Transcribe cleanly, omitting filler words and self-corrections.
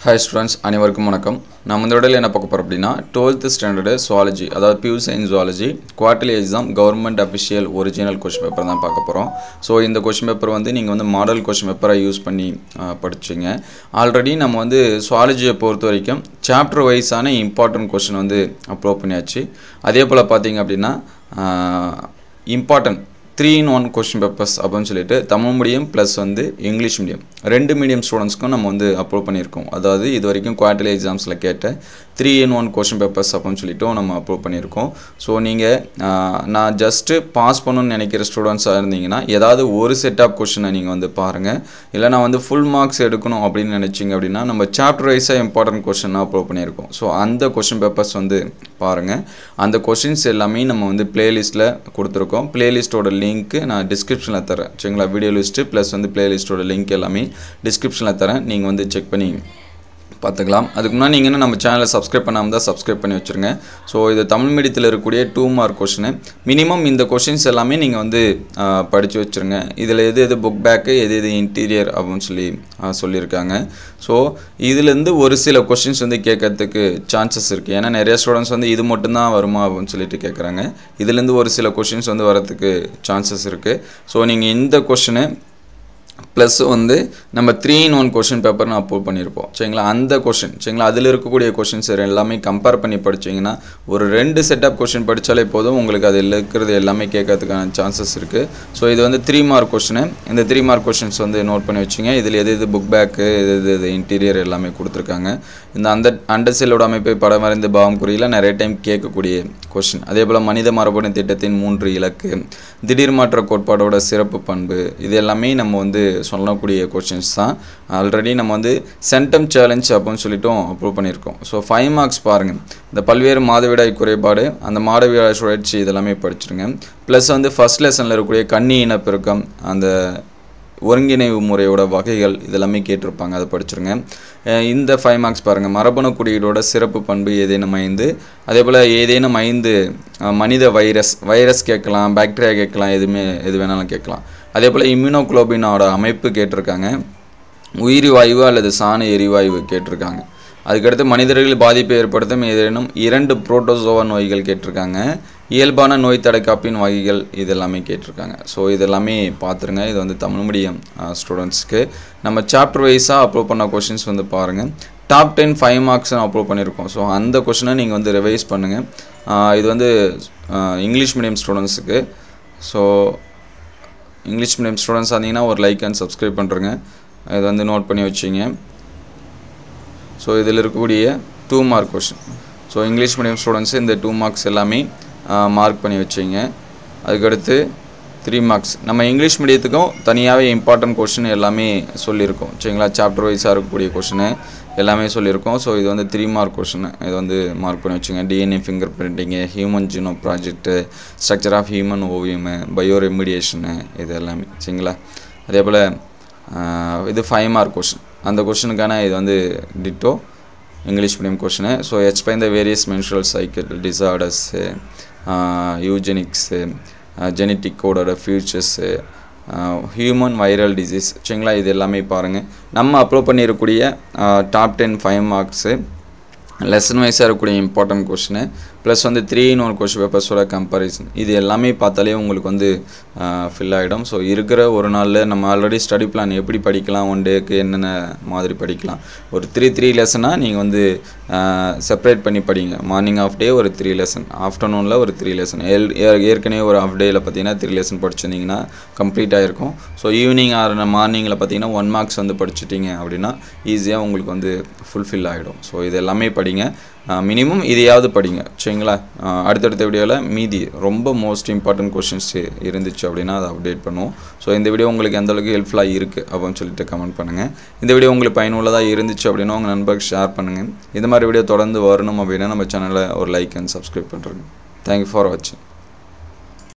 Hi students, அனைவருக்கும் வணக்கம். நாம் இந்த வீடியோல என்ன பார்க்க போறோம் அப்படினா 12th standard zoology அதாவது pure science zoology quarterly exam government official original question paper தான் பார்க்க போறோம். சோ இந்த question paper வந்து நீங்க வந்து மாடல் question paper யூஸ் பண்ணி படிச்சீங்க. ஆல்ரெடி நம்ம வந்து zoology பொறுத்த வரைக்கும் chapter wise ஆன important question வந்து அப்லோட் பண்ணியாச்சு. அதே போல பாத்தீங்க அப்படினா important 3-in-1 question papers அப்படினு சொல்லிட்டு தமிழ் மீடியம் ப்ளஸ் வந்து இங்கிலீஷ் மீடியம் ரெண்டு மீடியம் ஸ்டூடண்ட்ஸ்க்கும் நம்ம வந்து அப்லோட் பண்ணியிருக்கோம். அதாவது இதுவரைக்கும் குவார்ட்டர்லி எக்ஸாம்ஸ்ல கேட்ட 3-in-1 question papers அப்படினு சொல்லிட்டு நம்ம அப்லோட் பண்ணியிருக்கோம். ஸோ நீங்கள் நான் ஜஸ்ட் பாஸ் பண்ணணும்னு நினைக்கிற ஸ்டூடெண்ட்ஸாக இருந்தீங்கன்னா ஏதாவது ஒரு செட் ஆஃப் கொஷினை நீங்கள் வந்து பாருங்கள். இல்லை நான் வந்து ஃபுல் மார்க்ஸ் எடுக்கணும் அப்படின்னு நினச்சிங்க அப்படின்னா நம்ம சாப்டர் வைஸாக இம்பார்ட்டன்ட் கொஷினாக அப்லோட் பண்ணியிருக்கோம். ஸோ அந்த கொஷின் பேப்பர்ஸ் வந்து பாருங்கள். அந்த கொஷின்ஸ் எல்லாமே நம்ம வந்து பிளேலிஸ்ட்டில் கொடுத்துருக்கோம். பிளேலிஸ்ட்டோட லிங்க்கு நான் டிஸ்கிரிப்ஷனில் தரேன். சரிங்களா, வீடியோ லிஸ்ட்டு ப்ளஸ் வந்து பிளேலிஸ்ட்டோட லிங்க் எல்லாமே டிஸ்கிரிப்ஷனில் தரேன். நீங்கள் வந்து செக் பண்ணி பார்த்துக்கலாம். அதுக்கு முன்னாடி நீங்கள் நம்ம சேனலை சப்ஸ்கிரைப் பண்ணாமல் தான் சப்ஸ்கிரைப் பண்ணி வச்சுருங்க. ஸோ இது தமிழ் மீடியத்தில் இருக்கக்கூடிய 2 மார்க் கொஷின். மினிமம் இந்த கொஷின்ஸ் எல்லாமே நீங்கள் வந்து படித்து வச்சுருங்க. இதில் எது புக் பேக்கு எது இன்டீரியர் அப்படின்னு சொல்லியிருக்காங்க. ஸோ இதுலேருந்து ஒரு சில கொஷின்ஸ் வந்து கேட்கறதுக்கு சான்சஸ் இருக்குது. ஏன்னா நிறைய ஸ்டூடெண்ட்ஸ் வந்து இது மட்டும்தான் வருமா அப்படின்னு சொல்லிட்டு கேட்குறாங்க. இதுலேருந்து ஒரு சில கொஷின்ஸ் வந்து வரதுக்கு சான்சஸ் இருக்குது. ஸோ நீங்கள் இந்த கொஷினை ப்ளஸ் வந்து நம்ம 3-in-1 கொஷின் பேப்பர்னு அப்லோட் பண்ணியிருப்போம். சரிங்களா, அந்த கொஷின் சரிங்களா அதில் இருக்கக்கூடிய கொஷின்ஸ் எல்லாமே கம்பேர் பண்ணி படிச்சிங்கன்னா ஒரு 2 செட் ஆஃப் கொஷின் படித்தாலே போதும், உங்களுக்கு அதில் இருக்கிறது எல்லாமே கேட்கறதுக்கான சான்சஸ் இருக்குது. ஸோ இது வந்து 3 மார்க் கொஷின். இந்த 3 மார்க் கொஷின்ஸ் வந்து நோட் பண்ணி வச்சுங்க. இதில் எது புக் பேக்கு எது இன்டீரியர் எல்லாமே கொடுத்துருக்காங்க. இந்த அண்டர் செல்லோட அமைப்பை படம் வரைந்து பாவம் குறியில் நிறைய டைம் கேட்கக்கூடிய கொஷின். அதே போல் மனித மரபணு திட்டத்தின் 3 இலக்கு, திடீர் மாற்ற கோட்பாடோட சிறப்பு பண்பு, இது எல்லாமே நம்ம வந்து சொல்லக்கூடிய கொஷின்ஸ் தான். ஆல்ரெடி நம்ம வந்து சென்டம் சேலஞ்ச் அப்படின்னு சொல்லிட்டும் அப்ரூவ் பண்ணியிருக்கோம். ஸோ 5 மார்க்ஸ் பாருங்கள். இந்த பல்வேறு மாதவிடாய் குறைபாடு, அந்த மாதவிடாய் சுழற்சி இதெல்லாமே படிச்சிருங்க. ப்ளஸ் வந்து ஃபர்ஸ்ட் லெசனில் இருக்கக்கூடிய கன்னி இனப்பெருக்கம், அந்த ஒருங்கிணைவு முறையோட வகைகள் இதெல்லாமே கேட்டிருப்பாங்க, அதை படிச்சிருங்க. இந்த 5 மார்க்ஸ் பாருங்கள். மரபணு குறியீடோட சிறப்பு பண்பு ஏதேனும் 5, அதே போல் ஏதேனும் 5 மனித வைரஸ் கேட்கலாம், பாக்டீரியா கேட்கலாம், எது வேணாலும் கேட்கலாம். அதே போல் இம்யூனோகுளோபினோட அமைப்பு கேட்டிருக்காங்க. உயிரி வாயு அல்லது சாண எரிவாயு கேட்டிருக்காங்க. அதுக்கடுத்து மனிதர்கள் பாதிப்பை ஏற்படுத்தும் ஏதேனும் 2 புரோட்டோசோவா நோய்கள் கேட்டிருக்காங்க. இயல்பான நோய் தடுக்காப்பின் வகைகள் இதெல்லாமே கேட்டிருக்காங்க. ஸோ இதெல்லாமே பார்த்துருங்க. இது வந்து தமிழ் மீடியம் ஸ்டூடெண்ட்ஸ்க்கு நம்ம சாப்டர் வைஸாக அப்லோட் பண்ண கொஷின்ஸ் வந்து பாருங்கள். டாப் 10 5 மார்க்ஸ் அப்லோட் பண்ணியிருக்கோம். ஸோ அந்த கொஷினை நீங்கள் வந்து ரிவைஸ் பண்ணுங்கள். இது வந்து இங்கிலீஷ் மீடியம் ஸ்டூடெண்ட்ஸுக்கு. ஸோ இங்கிலீஷ் மீடியம் ஸ்டூடெண்ட்ஸ் ஆனீங்கன்னா ஒரு லைக் அண்ட் சப்ஸ்கிரைப் பண்ணுறேங்க. இது வந்து நோட் பண்ணி வச்சிங்க. ஸோ இதில் இருக்கக்கூடிய 2 mark question. So English medium students இந்த 2 மார்க்ஸ் எல்லாமே மார்க் பண்ணி வச்சிங்க. அதுக்கடுத்து 3 மார்க்ஸ் நம்ம இங்கிலீஷ் மீடியத்துக்கும் தனியாகவே இம்பார்ட்டன்ட் கொஷின் எல்லாமே சொல்லியிருக்கோம். சரிங்களா, சாப்டர் வைஸாக இருக்கக்கூடிய கொஷினு எல்லாமே சொல்லியிருக்கோம். ஸோ இது வந்து 3 மார்க் கொஷின். இது வந்து மார்க் பண்ணி வச்சுங்க. DNA fingerprinting, human genome project, structure of human ஓவியமு, பயோ ரெமிடியேஷனு, இது எல்லாமே. சரிங்களா, அதே போல் இது 5 மார்க் கொஷின். அந்த கொஷினுக்கான இது வந்து ditto English medium question. So explain the various menstrual cycle disorders, eugenics, genetic கோடோட ஃபியூச்சர்ஸு, ஹியூமன் வைரல் டிசீஸ். சரிங்களா, இது எல்லாமே பாருங்கள். நம்ம அப்லோட் பண்ணியிருக்கக்கூடிய டாப் 10 5 மார்க்ஸு லெசன் வைஸாக இருக்கக்கூடிய இம்பார்ட்டன்ட் கொஷினு ப்ளஸ் வந்து 3-in-1 கொஷின் பேப்பர்ஸோட கம்பேரிசன், இது எல்லாமே பார்த்தாலே உங்களுக்கு வந்து ஃபில் ஆகிடும். ஸோ இருக்கிற ஒரு நாளில் நம்ம ஆல்ரெடி ஸ்டடி பிளான் எப்படி படிக்கலாம், 1 டேக்கு என்னென்ன மாதிரி படிக்கலாம், ஒரு 3 லெசனாக நீங்கள் வந்து செப்பரேட் பண்ணி படிங்க. மார்னிங் ஆஃப் டே ஒரு 3 லெசன், ஆஃப்டர்நூனில் ஒரு 3 லெசன், ஏற்கனவே ஒரு ஆஃப் டேயில் பார்த்தீங்கன்னா 3 லெசன் படிச்சிருந்தீங்கன்னா கம்ப்ளீட் ஆகிருக்கும். ஸோ ஈவினிங் ஆர் மார்னிங்கில் பார்த்தீங்கன்னா 1 மார்க்ஸ் வந்து படிச்சுட்டிங்க அப்படின்னா ஈஸியாக உங்களுக்கு வந்து ஃபுல்ஃபில் ஆகிடும். ஸோ இது எல்லாமே படிங்க. மினிமம் இதையாவது படிங்க. சரிங்களா, அடுத்தடுத்த வீடியோவில் மீதி ரொம்ப மோஸ்ட் இம்பார்ட்டன்ட் கொஷின்ஸ் இருந்துச்சு அப்படின்னா அதை அப்டேட் பண்ணுவோம். ஸோ இந்த வீடியோ உங்களுக்கு எந்தளவுக்கு ஹெல்ப்ஃபுல்லாக இருக்குது அப்படின்னு சொல்லிட்டு கமெண்ட் பண்ணுங்கள். இந்த வீடியோ உங்களுக்கு பயனுள்ளதாக இருந்துச்சு அப்படின்னா உங்கள் நண்பருக்கு ஷேர் பண்ணுங்கள். இந்த மாதிரி வீடியோ தொடர்ந்து வரணும் அப்படின்னா நம்ம சேனலை ஒரு லைக் அண்ட் சப்ஸ்கிரைப் பண்ணுறேங்க. தேங்க்யூ ஃபார் வாட்சிங்.